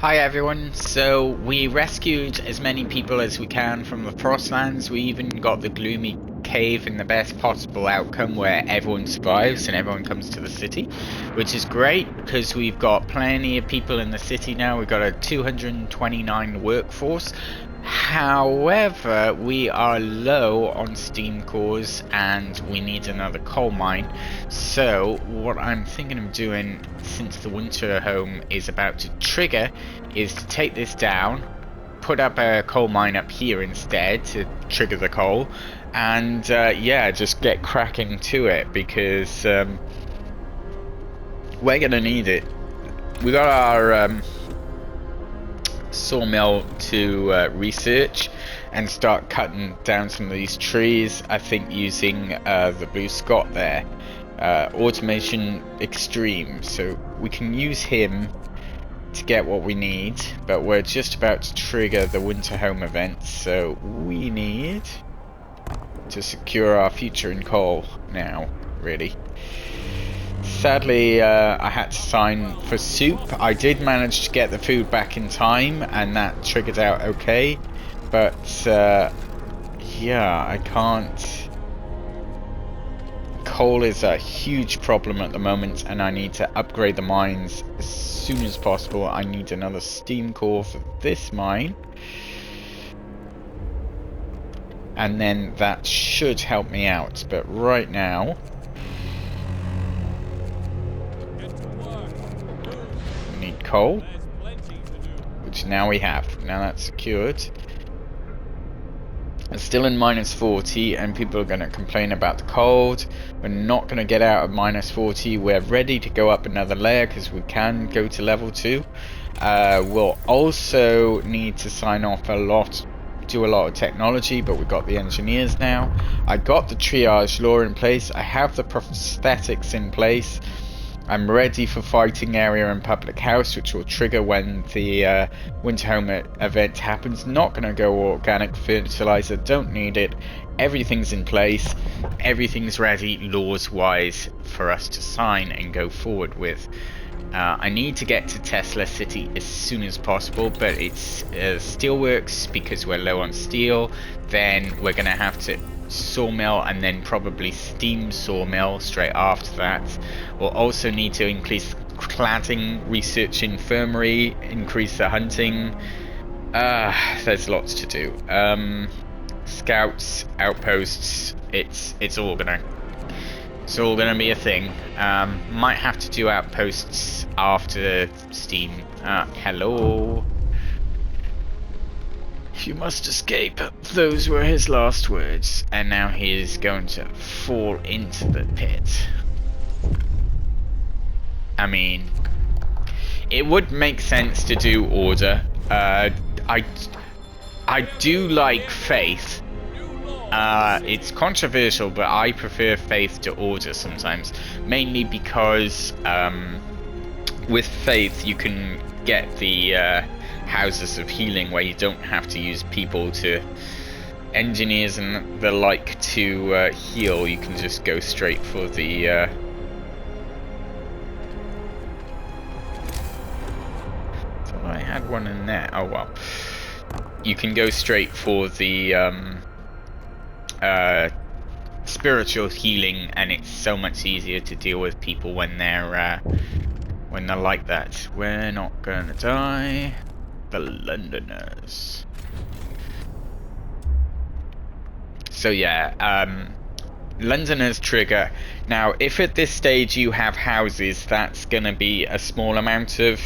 Hi everyone, so we rescued as many people as we can from the Frostlands. We even got the Gloomy Cave in the best possible outcome where everyone survives and everyone comes to the city, which is great because we've got plenty of people in the city now. We've got a 229 workforce. However, we are low on steam cores and we need another coal mine. So what I'm thinking of doing, since the winter home is about to trigger, is to take this down, put up a coal mine up here instead to trigger the coal, and yeah, just get cracking to it because we're gonna need it. We got our sawmill to research and start cutting down some of these trees. I think using the Blue Scott there, automation extreme, so we can use him to get what we need, but we're just about to trigger the winter home event, so we need to secure our future in coal now, really. Sadly, I had to sign for soup. I did manage to get the food back in time, and that triggered out okay, but yeah, I can't. Coal is a huge problem at the moment, and I need to upgrade the mines as soon as possible. I need another steam core for this mine, and then that should help me out. But right now, we need coal, which now we have. Now that's secured. It's still in minus 40, and people are going to complain about the cold. We're not going to get out of minus 40. We're ready to go up another layer because we can go to level 2. We'll also need to sign off do a lot of technology, but we've got the engineers now. I got the triage law in place. I have the prosthetics in place. I'm ready for fighting area and public house, which will trigger when the winter home event happens. Not going to go organic fertilizer, don't need it. Everything's in place. Everything's ready laws wise for us to sign and go forward with. I need to get to Tesla City as soon as possible, but it's steelworks because we're low on steel. Then we're going to have to sawmill and then probably steam sawmill straight after that. We'll also need to increase cladding, research infirmary, increase the hunting. There's lots to do. Scouts, outposts, it's all gonna be a thing. Might have to do outposts after Steam. Hello. You must escape. Those were his last words, and now he is going to fall into the pit. I mean, it would make sense to do order. I do like faith. It's controversial, but I prefer faith to order sometimes, mainly because with faith you can get the houses of healing where you don't have to use people to engineers and the like to heal. You can just go straight for the thought I had one in there. Oh well. You can go straight for the spiritual healing, and it's so much easier to deal with people when they're like that. We're not gonna die. The Londoners. So yeah, Londoners trigger. Now, if at this stage you have houses, that's gonna be a small amount of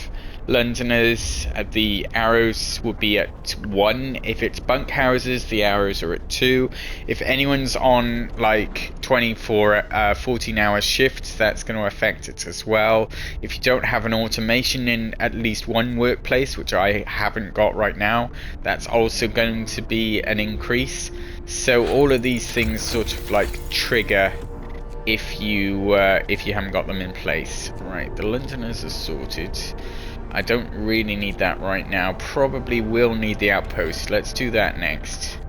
Londoners. The arrows will be at 1. If it's bunk houses, the arrows are at 2. If anyone's on like 14-hour shifts, that's going to affect it as well. If you don't have an automation in at least one workplace, which I haven't got right now, that's also going to be an increase. So all of these things sort of like trigger if you haven't got them in place. Right, the Londoners are sorted. I don't really need that right now. Probably will need the outpost. Let's do that next.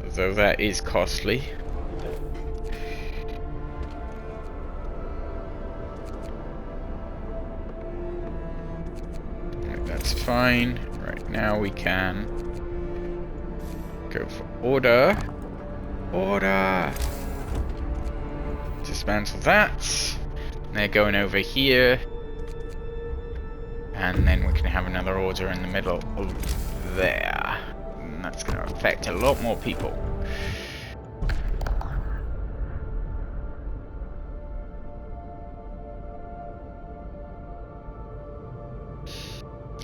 Although that is costly. Right, That's fine. Right now we can go for order. Order! Dismantle that. They're going over here. And then we can have another order in the middle of there. And that's going to affect a lot more people.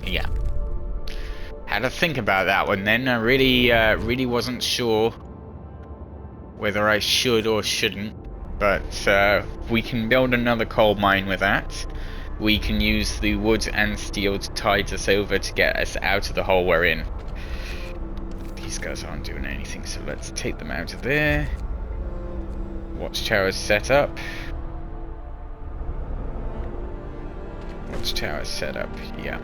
Yeah. Had to think about that one then. I really wasn't sure whether I should or shouldn't. But we can build another coal mine with that. We can use the wood and steel to tide us over to get us out of the hole we're in. These guys aren't doing anything, so let's take them out of there. Watchtower's set up. Watchtower's set up, yeah.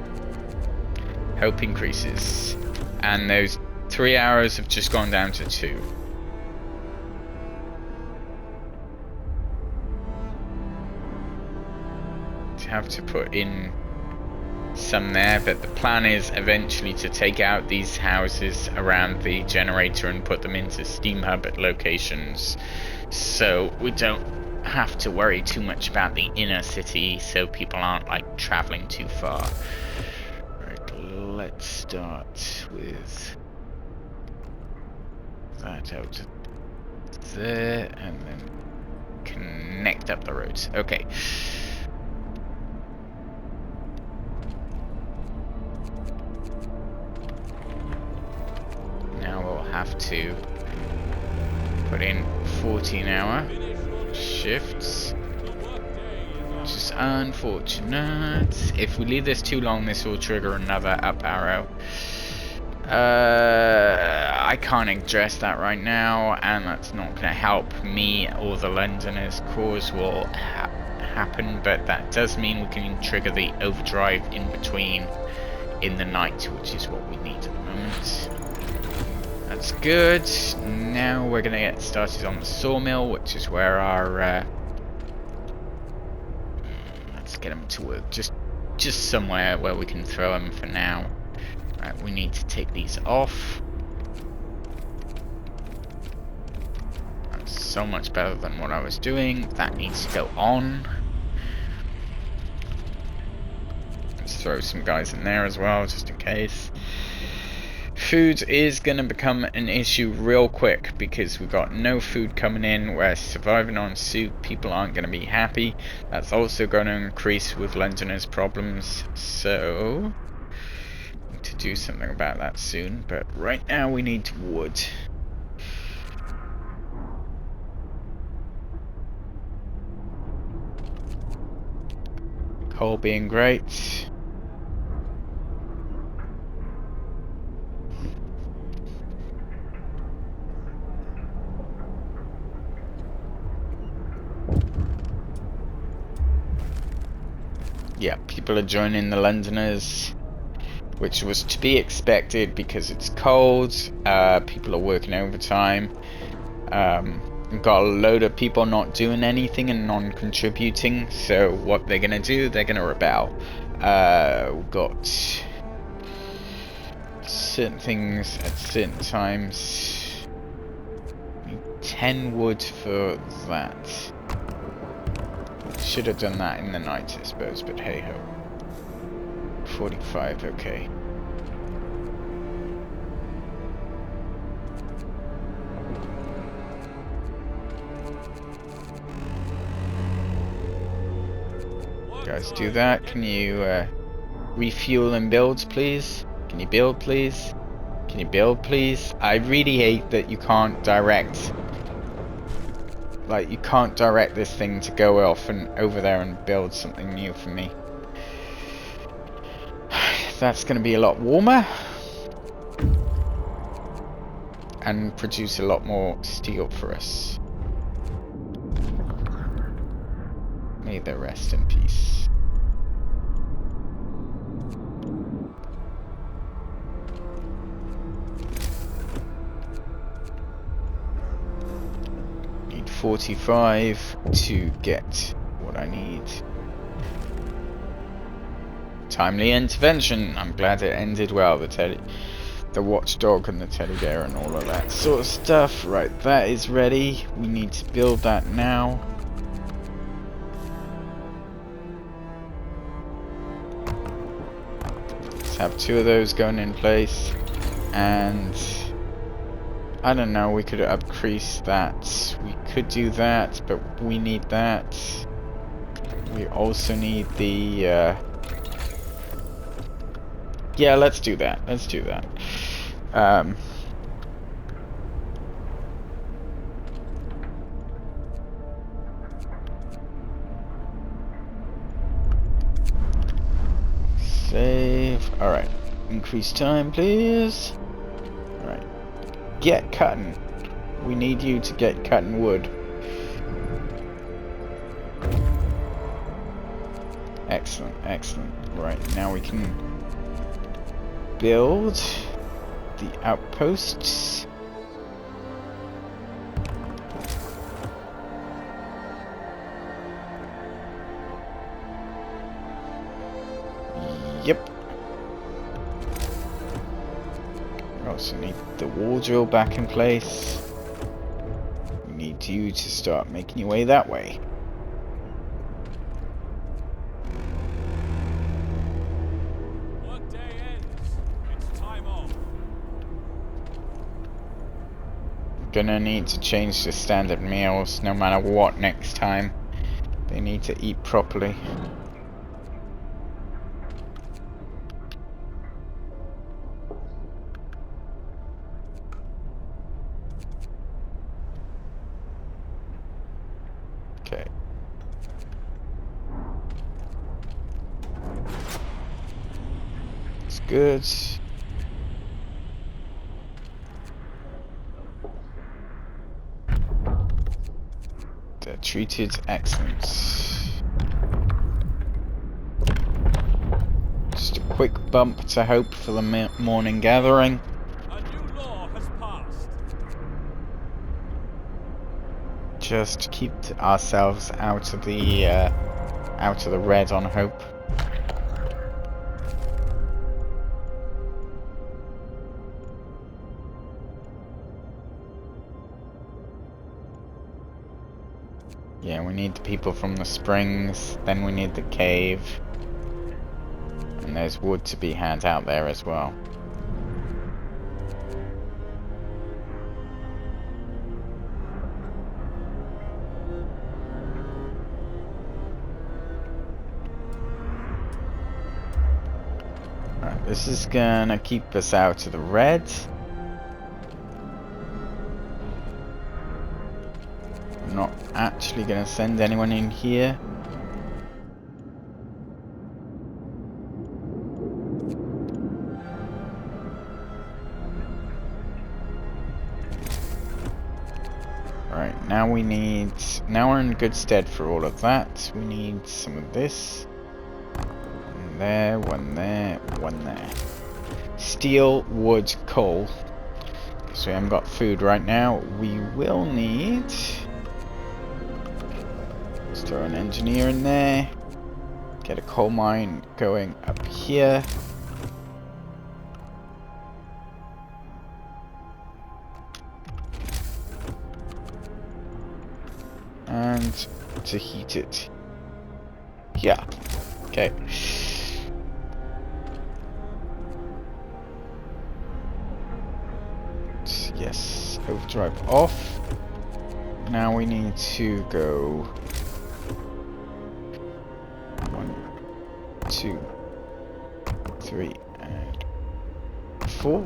Hope increases. And those 3 hours have just gone down to 2. Have to put in some there, but the plan is eventually to take out these houses around the generator and put them into steam hub at locations, so we don't have to worry too much about the inner city, so people aren't like traveling too far. Right, let's start with that out there and then connect up the roads. Okay. Have to put in 14-hour shifts, which is unfortunate. If we leave this too long, this will trigger another up arrow. I can't address that right now, and that's not going to help me or the Londoners. Cause will happen, but that does mean we can trigger the overdrive in between in the night, which is what we need at the moment. That's good. Now we're gonna get started on the sawmill, which is where our let's get them to work just somewhere where we can throw them for now. Right, we need to take these off. That's so much better than what I was doing. That needs to go on. Let's throw some guys in there as well, just in case. Food is going to become an issue real quick because we've got no food coming in. We're surviving on soup. People aren't going to be happy. That's also going to increase with Londoners' problems. So, need to do something about that soon. But right now we need wood. Coal being great. Yeah, people are joining the Londoners, which was to be expected because it's cold. People are working overtime. We've got a load of people not doing anything and non-contributing. So what they're gonna do? They're gonna rebel. We've got certain things at certain times. Need 10 wood for that. Should have done that in the night, I suppose, but hey ho. 45, okay. Guys, do that. Can you refuel and build, please? Can you build, please? Can you build, please? I really hate that you can't direct. Like, you can't direct this thing to go off and over there and build something new for me. That's going to be a lot warmer. And produce a lot more steel for us. May they rest in peace. Need 45 to get what I need timely intervention. I'm glad it ended well. The watchdog and the teddy bear and all of that sort of stuff. Right, that is ready. We need to build that now. Let's have 2 of those going in place. And I don't know, we could increase that. We could do that, but we need that. We also need the yeah, let's do that. Let's do that. Save. Alright. Increase time, please. Alright. Get cutting. We need you to get cutting wood. Excellent, excellent. Right, now we can build the outposts. Yep. We also need the wall drill back in place. We need you to start making your way that way. Workday ends. It's time off. Gonna need to change the standard meals no matter what next time. They need to eat properly. Okay. It's good. They're treated excellent. Just a quick bump to hope for the morning gathering. A new law has passed. Just to keep ourselves out of the red on hope. Yeah, we need the people from the springs, then we need the cave. And there's wood to be had out there as well. Alright, this is gonna keep us out of the red. I'm not actually gonna send anyone in here. Right, now we're in good stead for all of that. We need some of this. One there, one there, one there. Steel, wood, coal. So we haven't got food right now. We will need... Let's throw an engineer in there. Get a coal mine going up here. And to heat it. Yeah. Okay. Yes. Overdrive off. Now we need to go 1, 2, 3, and 4.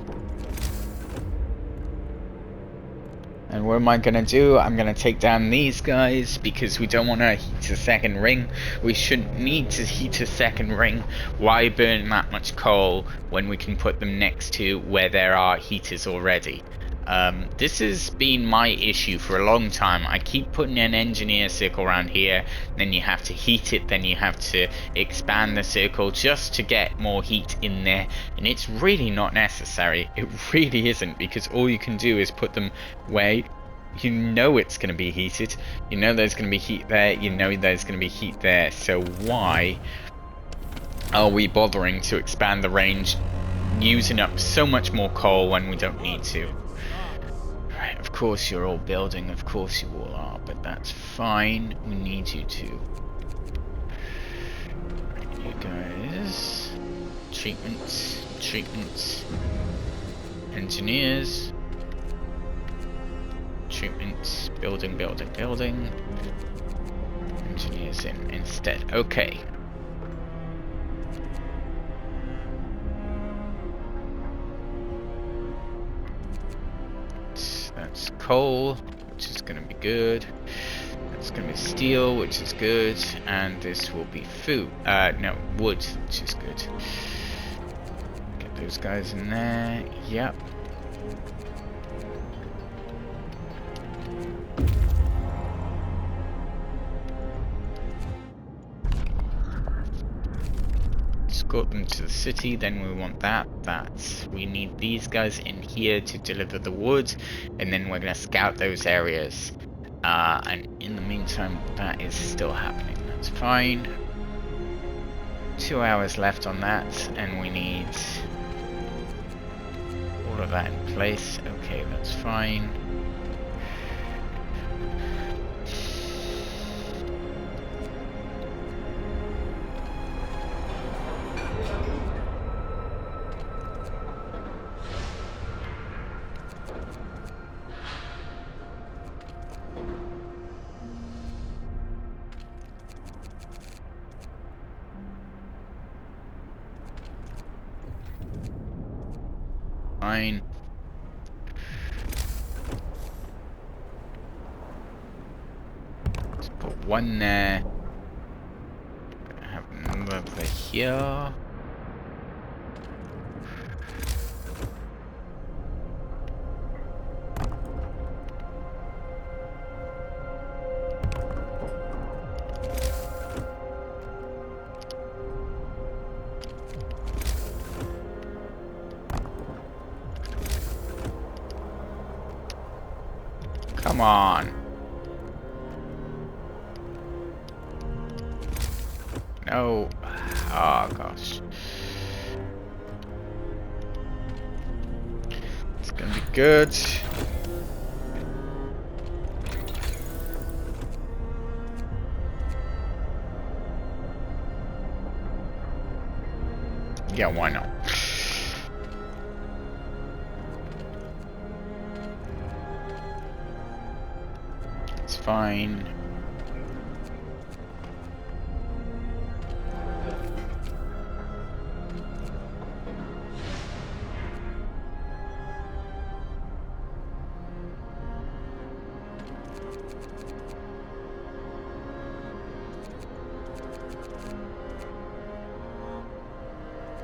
And what am I going to do? I'm going to take down these guys because we don't want to heat a second ring. We shouldn't need to heat a second ring. Why burn that much coal when we can put them next to where there are heaters already? This has been my issue for a long time. I keep putting an engineer circle around here, then you have to heat it, then you have to expand the circle just to get more heat in there, and it's really not necessary. It really isn't, because all you can do is put them where you know it's going to be heated, you know there's going to be heat there, you know there's going to be heat there, so why are we bothering to expand the range, using up so much more coal when we don't need to? Right, of course you're all building, of course you all are, but that's fine. We need you to. You guys. Treatments. Engineers. Treatments. Building. Engineers in instead. Okay. That's coal, which is going to be good. That's going to be steel, which is good. And this will be food. No, wood, which is good. Get those guys in there. Yep. Escort them to the city, then we want that. We need these guys in here to deliver the wood, and then we're going to scout those areas. And in the meantime, that is still happening. That's fine. 2 hours left on that, and we need all of that in place. Okay, that's fine. Fine. Let's put one there. Have another over here. Come on. No. Oh gosh. It's gonna be good. Yeah, why not? It's fine.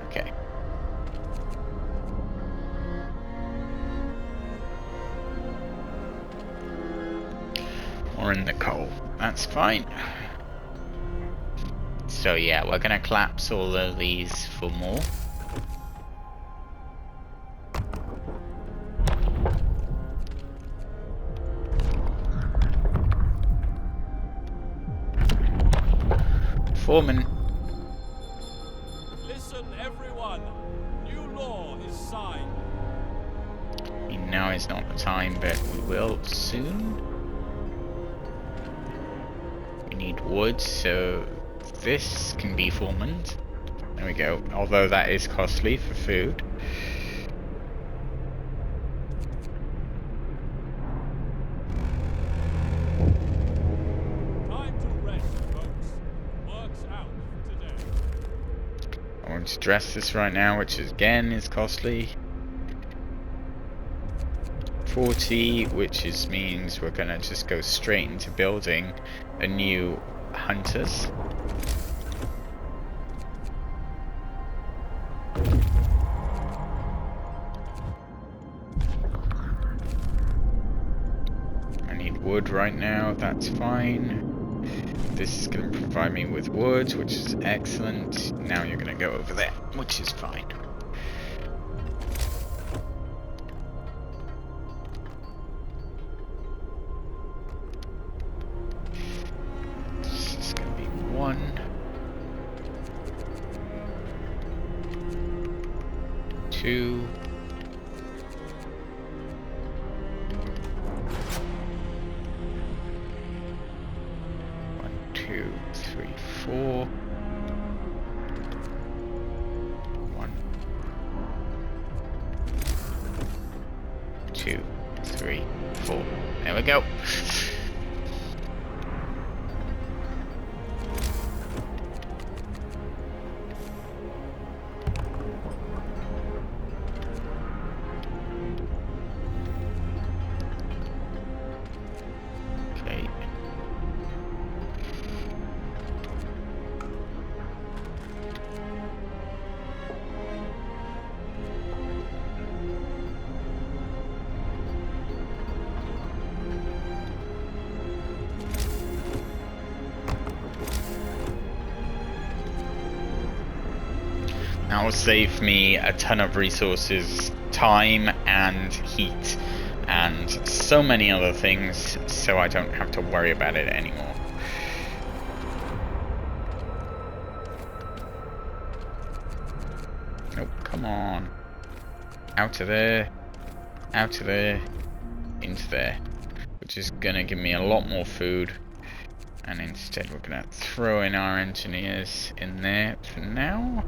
Okay. Or in the coal. That's fine. So yeah, we're gonna collapse all of these for more. Foreman. Listen, everyone. New law is signed. I mean, now is not the time, but we will soon. We need wood, so this can be foremaned. There we go. Although that is costly for food. Time to rest, folks. Work's out for today. I want to dress this right now, which again is costly. 40, which means we're gonna just go straight into building a new hunters. I need wood right now, that's fine. This is going to provide me with wood, which is excellent. Now you're going to go over there, which is fine. This is going to be 1. 2. One, 2, 3, 4. 1, 2, 3, 4. There we go. Okay. That will save me a ton of resources, time and heat, and so many other things, so I don't have to worry about it anymore. Nope, come on. Out of there, out of there, into there. Which is gonna give me a lot more food. And instead we're gonna throw in our engineers in there for now.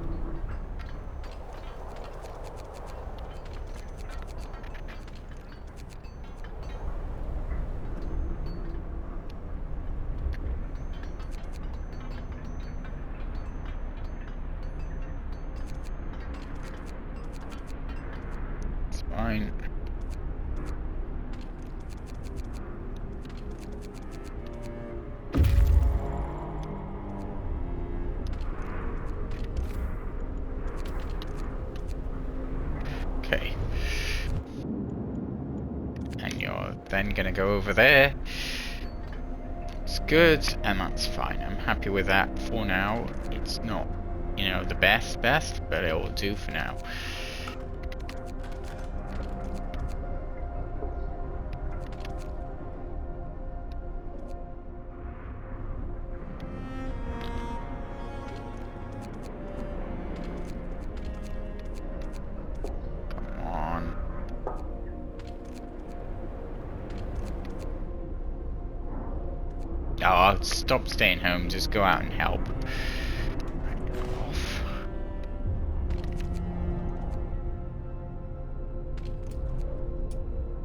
It's fine. Okay. And you're then gonna go over there. It's good, and that's fine. I'm happy with that for now. It's not, you know, the best, but it will do for now. Oh, I'll stop staying home, just go out and help. Off.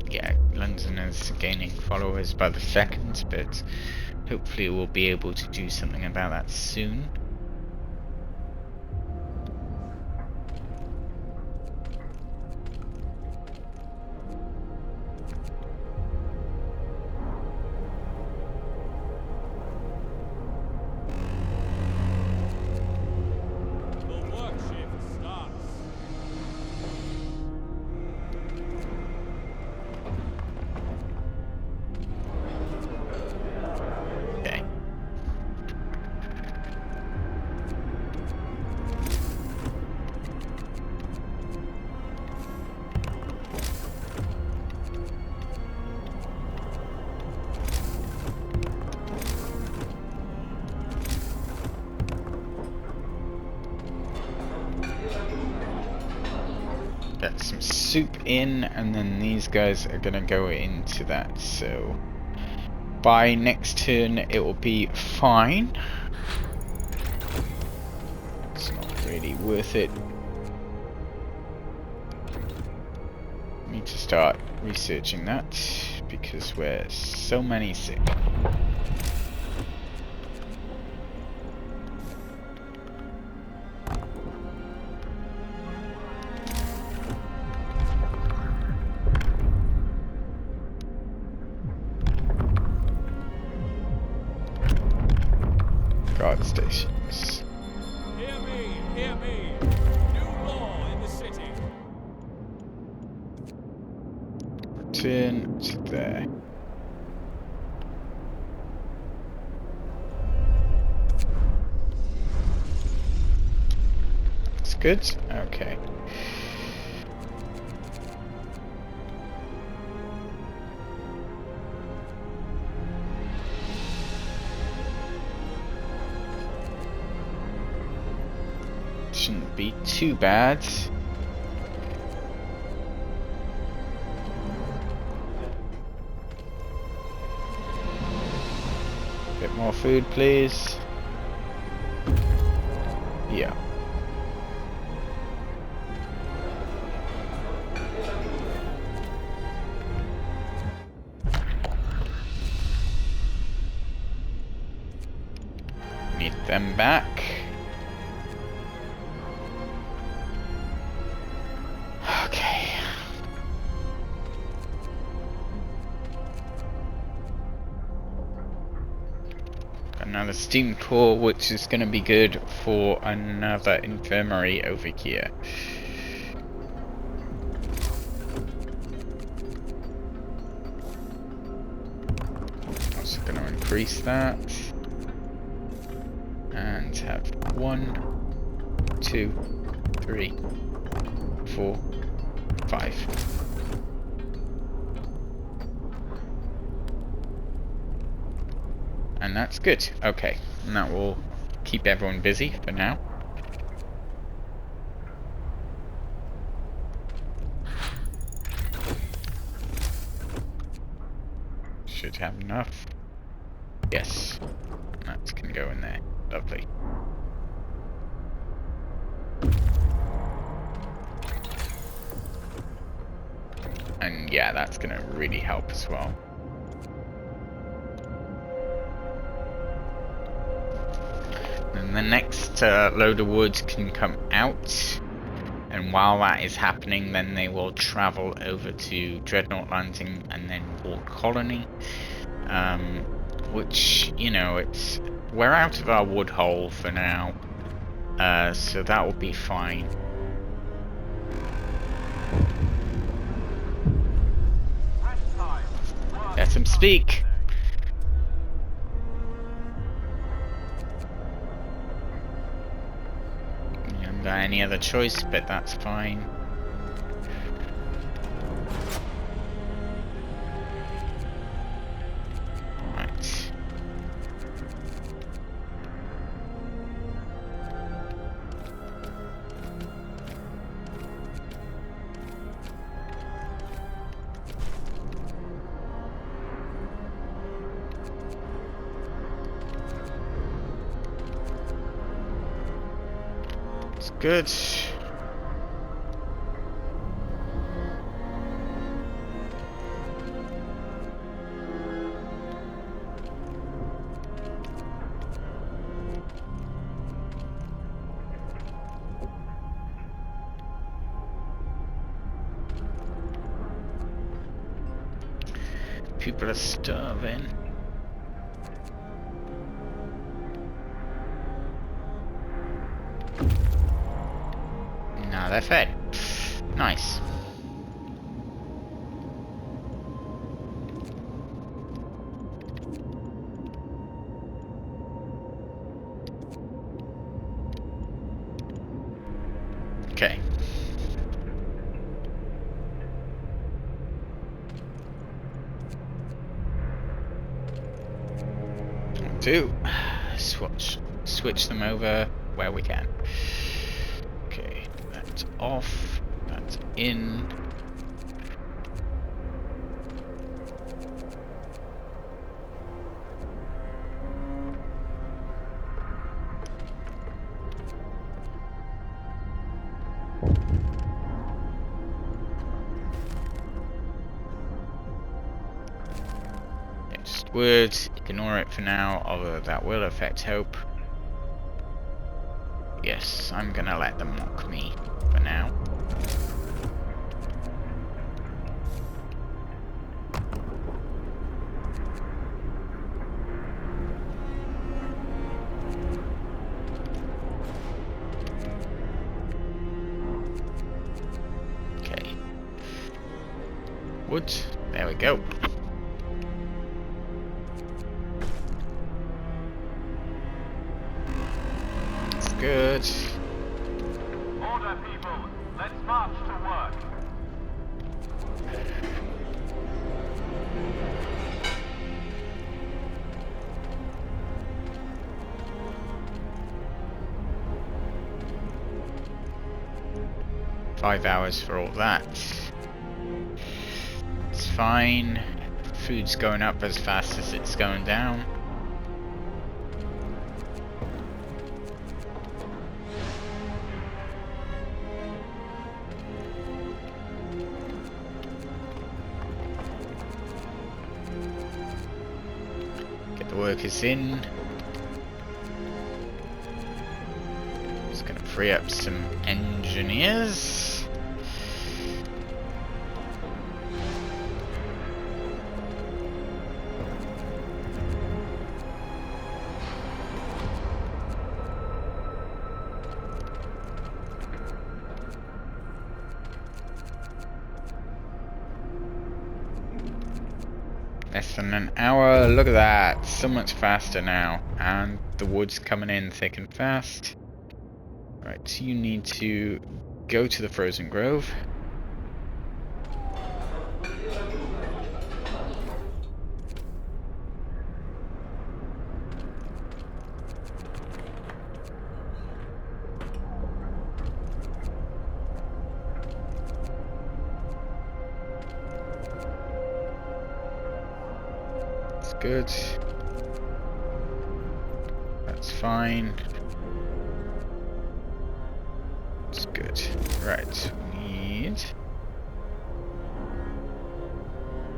Yeah, London is gaining followers by the second, but hopefully we'll be able to do something about that soon. Get some soup in, and then these guys are gonna go into that, so by next turn it will be fine. It's not really worth it. Need to start researching that because we're so many sick. Guard stations. Hear me, hear me. New law in the city. Return to there. That's good. Okay. Shouldn't be too bad. More food, please. Yeah. Need them back. Okay. Another steam core, which is going to be good for another infirmary over here. Also going to increase that. And have 1, 2, 3, 4, 5. And that's good. Okay, and that will keep everyone busy for now. Should have enough. Yes, that can go in there. Lovely. And yeah, that's going to really help as well. And the next load of wood can come out, and while that is happening, then they will travel over to Dreadnought Landing and then Port Colony, which, you know, we're out of our wood hole for now, so that will be fine. Let him speak. Any other choice, but that's fine. Right. It's good. People are starving. Now they're fed. Nice. Okay. 2. Switch them over where we can. Okay, that's off. That's in. Just wood. Ignore it for now, although that will affect hope. Yes, I'm gonna let them mock me for now. Okay. Wood. There we go. Good. Order, people. Let's march to work. Five hours for all that. It's fine. Food's going up as fast as it's going down. workers in. Just gonna free up some engineers. Less than an hour, look at that, so much faster now. And the wood's coming in thick and fast. Right, so you need to go to the Frozen Grove. Good. That's fine. It's good. Right, we need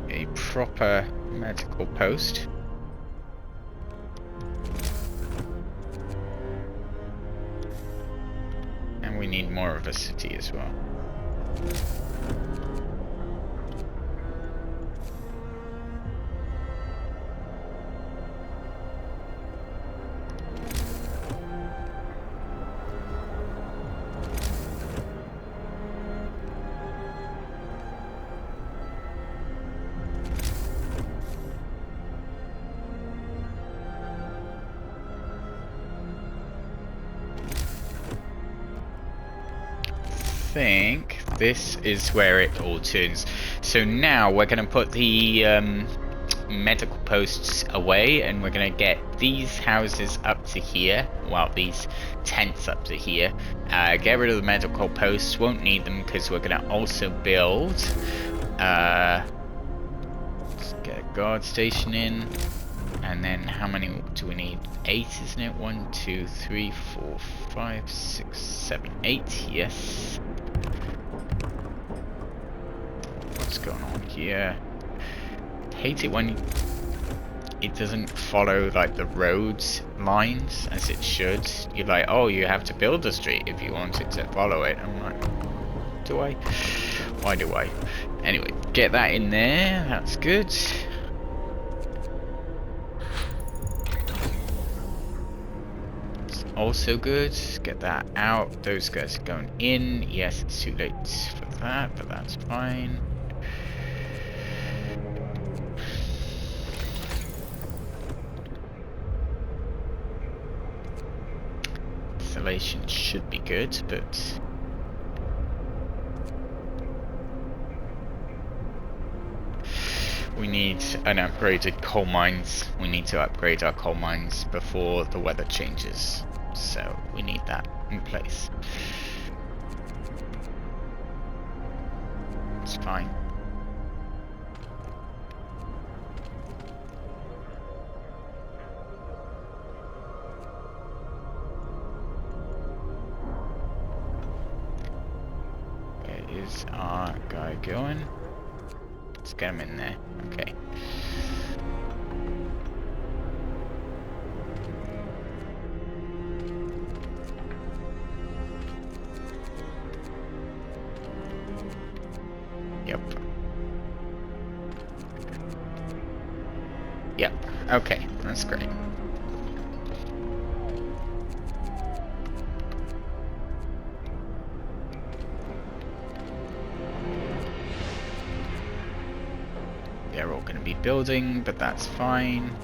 a proper medical post. And we need more of a city as well. Think this is where it all turns. So now we're going to put the medical posts away, and we're going to get these houses up to here, well, these tents up to here. Get rid of the medical posts, won't need them because we're going to also build let's get a guard station in. And then how many do we need? 8, isn't it? 1, 2, 3, 4, 5, 6, 7, 8. Yes. What's going on here? Hate it when it doesn't follow like the roads lines as it should. You're like, oh, you have to build a street if you want it to follow it. I'm like, do I? Why do I? Anyway, get that in there. That's good. Also good. Get that out. Those guys are going in. Yes, it's too late for that, but that's fine. Installation should be good, but we need an upgraded coal mines. We need to upgrade our coal mines before the weather changes. So we need that in place. It's fine. Where is our guy going? Let's get him in there. Okay. Yep. Okay, that's great. They're all going to be building, but that's fine.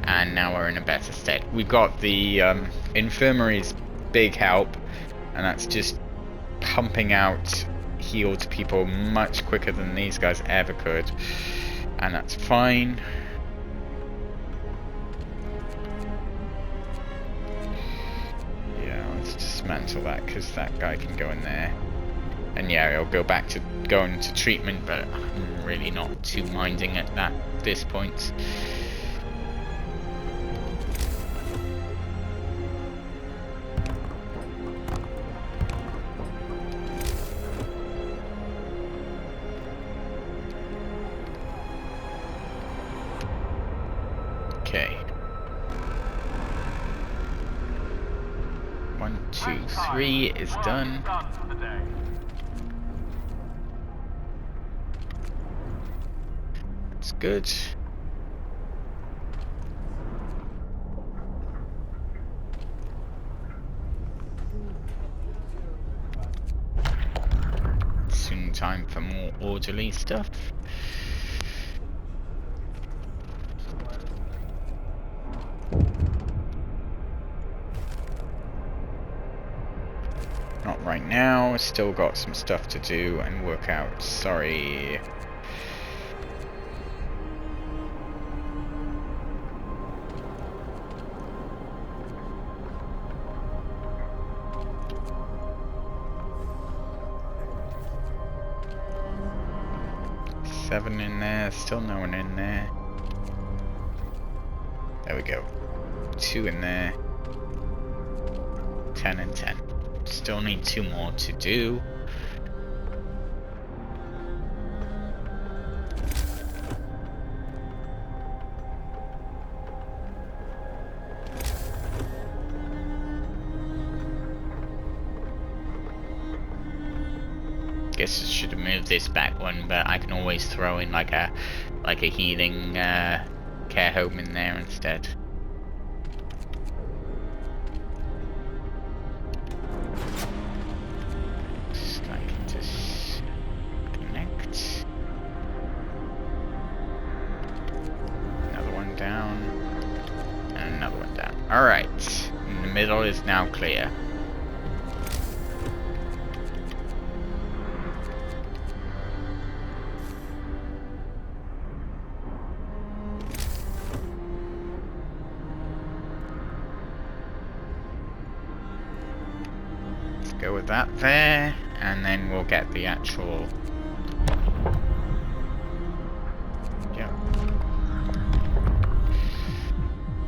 And now we're in a better state. We've got the infirmary's big help, and that's just pumping out healed people much quicker than these guys ever could. And that's fine. Yeah, let's dismantle that because that guy can go in there. And yeah, he'll go back to going to treatment, but I'm really not too minding at this point. 1, 2, 3 is done. That's good. Soon time for more orderly stuff. Not right now, still got some stuff to do and work out, sorry. Seven in there, still no one in there. There we go. 2 in there. 10 and 10. Still need 2 more to do. Guess I should have moved this back one, but I can always throw in like a healing care home in there instead. Just like disconnect. Another one down, and another one down. All right, and the middle is now clear. Go with that there, and then we'll get the actual. Yep.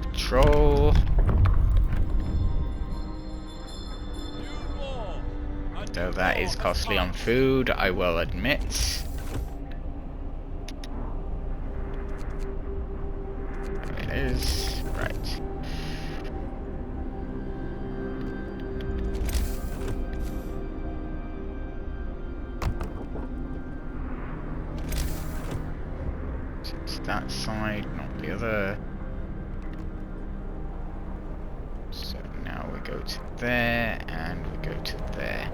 Patrol. Though that is costly on food, I will admit. There it is. Right. That side, not the other. So now we go to there, and we go to there.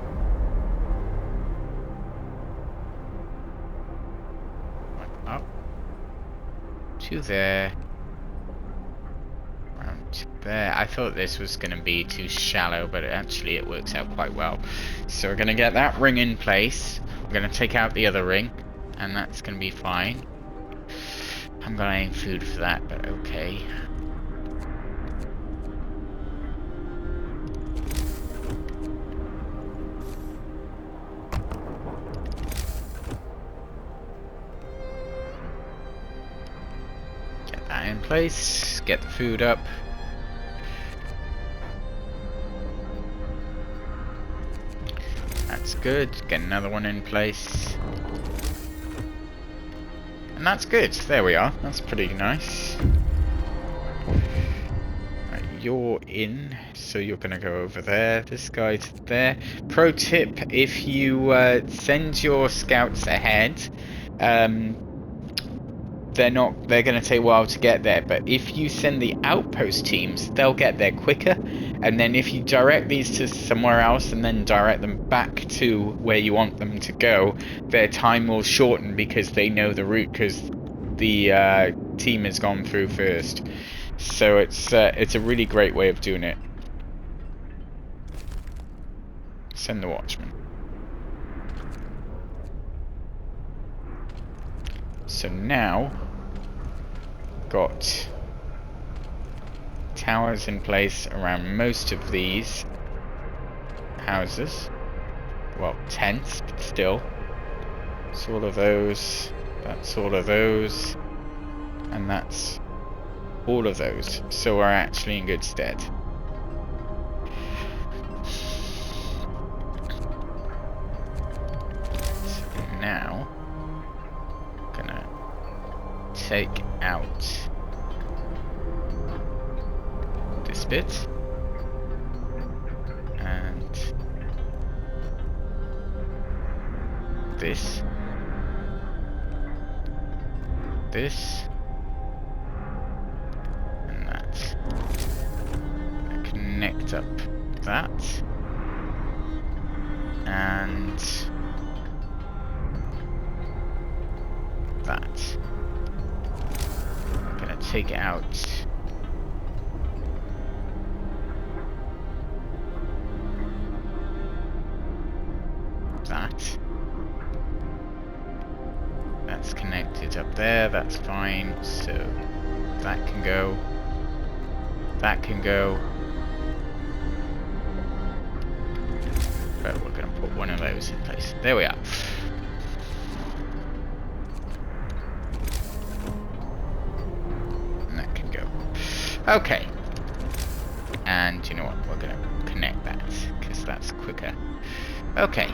One up to there, round to there. I thought this was going to be too shallow, but actually it works out quite well. So we're going to get that ring in place. We're going to take out the other ring, and that's going to be fine. I'm gonna aim food for that, but okay. Get that in place, get the food up. That's good, get another one in place. And that's good. There we are. That's pretty nice. Right, you're in, so you're going to go over there. This guy's there. Pro tip, if you send your scouts ahead, they're going to take a while to get there, but if you send the outpost teams, they'll get there quicker. And then if you direct these to somewhere else and then direct them back to where you want them to go, their time will shorten because they know the route, because the team has gone through first. So it's a really great way of doing it. Send the watchman. So now, got towers in place around most of these houses. Well, tents, but still. It's all of those, that's all of those, and that's all of those. So we're actually in good stead. So now, gonna take out this bit, this. This. And that. Connect up that. And that. I'm gonna take it out. That. That's connected up there, that's fine. So that can go. That can go. But we're gonna put one of those in place. There we are. And that can go. Okay. And you know what? We're gonna connect that because that's quicker. Okay.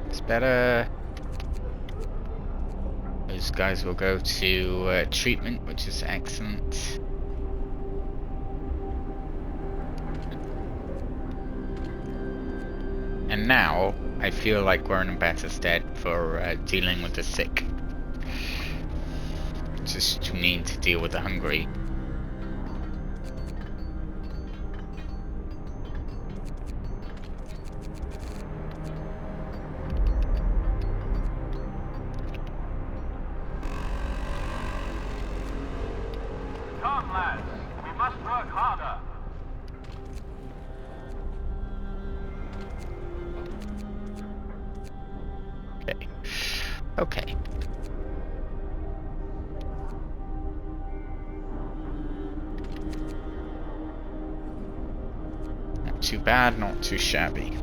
It's better. Those guys will go to treatment, which is excellent. And now, I feel like we're in a better stead for dealing with the sick. Just need to deal with the hungry. Come, lads. We must work harder. Okay. Okay. Not too bad, not too shabby.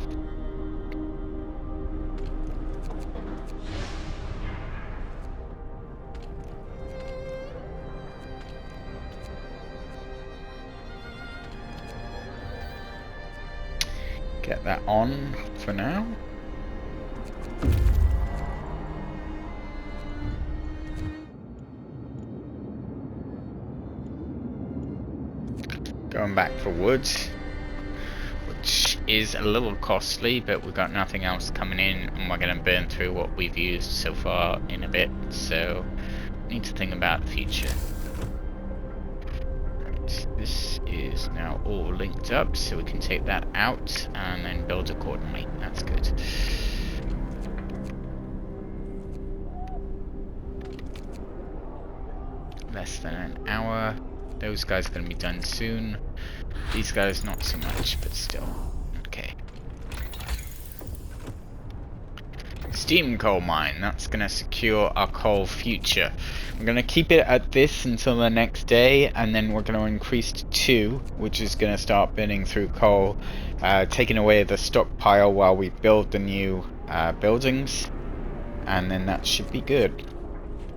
Get that on for now. Going back for wood, which is a little costly, but we've got nothing else coming in, and we're going to burn through what we've used so far in a bit, so need to think about the future. Right, this is now all linked up, so we can take that out and then build accordingly. That's good. Less than an hour. Those guys are going to be done soon. These guys not so much, but still. Okay. Steam coal mine. That's going to secure our coal future. We're going to keep it at this until the next day, and then we're going to increase to 2, which is going to start burning through coal, taking away the stockpile while we build the new buildings. And then that should be good.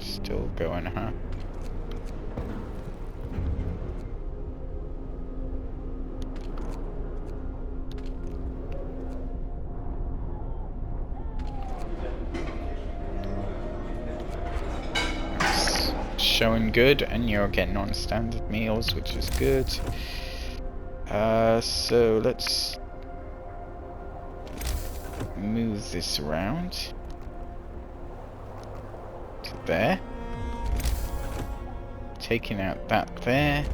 Still going, huh? Showing good, and you're getting on standard meals, which is good. So let's move this around to there, taking out that there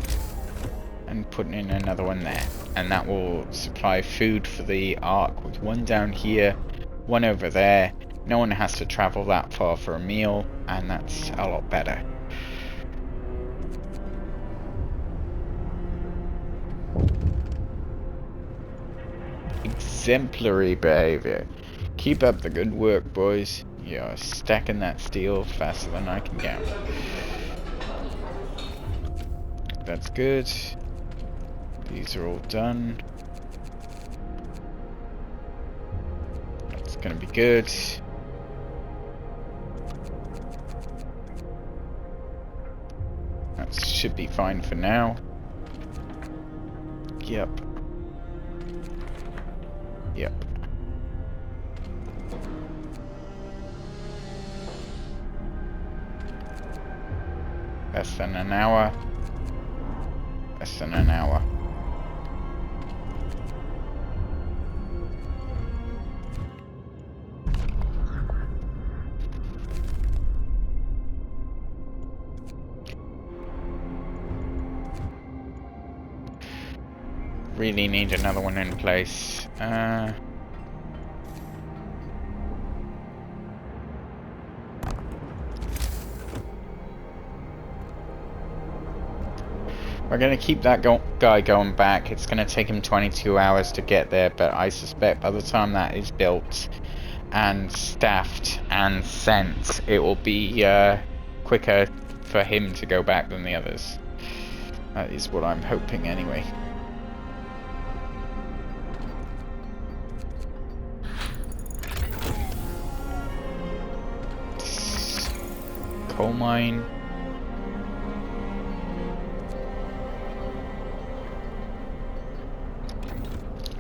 and putting in another one there, and that will supply food for the Ark with one down here, one over there. No one has to travel that far for a meal, and that's a lot better. Exemplary behavior. Keep up the good work, boys. You're stacking that steel faster than I can count. That's good. These are all done. That's gonna be good. That should be fine for now. Yep. Yep. Less than an hour. Less than an hour. Really need another one in place. We're going to keep that guy going back. It's going to take him 22 hours to get there, but I suspect by the time that is built and staffed and sent, it will be quicker for him to go back than the others. That is what I'm hoping anyway. Coal mine.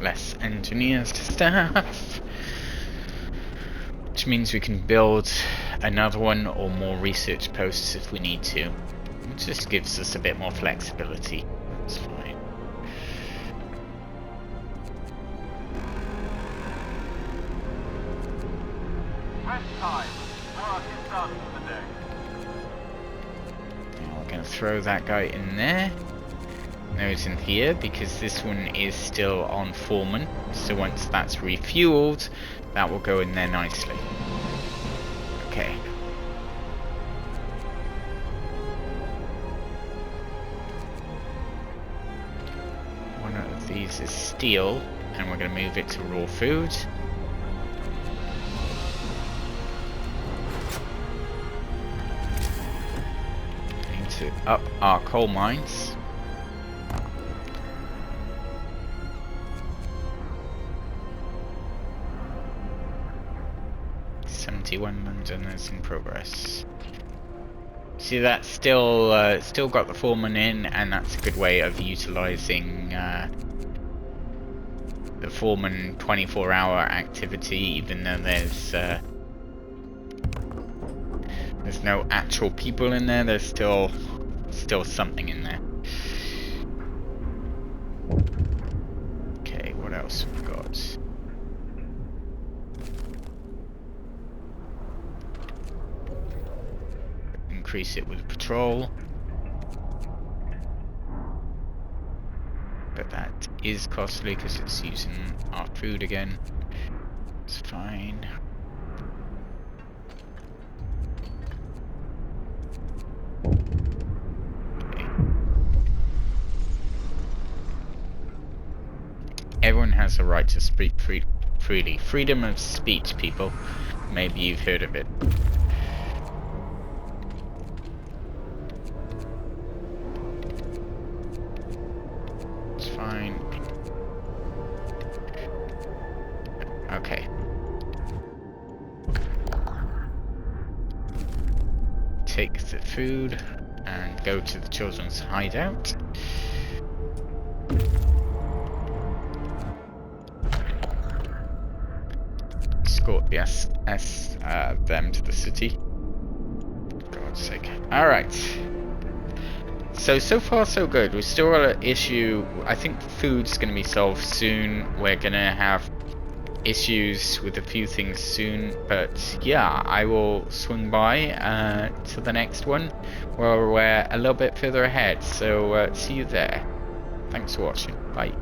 Less engineers to staff, which means we can build another one or more research posts if we need to. It just gives us a bit more flexibility. That's fine. Rest time. Work is done for the day. Now we're going to throw that guy in there. No, it's in here because this one is still on foreman. So once that's refueled, that will go in there nicely. Okay. One of these is steel, and we're going to move it to raw food. Need to up our coal mines. Londoners in progress. See, that's still still got the foreman in, and that's a good way of utilizing the foreman 24-hour activity, even though there's no actual people in there. There's still something in there. Okay, what else have we got? Increase it with patrol, but that is costly because it's using our food again. It's fine. Okay. Everyone has a right to speak freely. Freedom of speech, people. Maybe you've heard of it. Okay. Take the food and go to the children's hideout. Escort them to the city. For God's sake. Alright. So far so good. We've still got an issue. I think food's going to be solved soon. We're going to have issues with a few things soon, but yeah, I will swing by to the next one where we're a little bit further ahead, so see you there. Thanks for watching. Bye.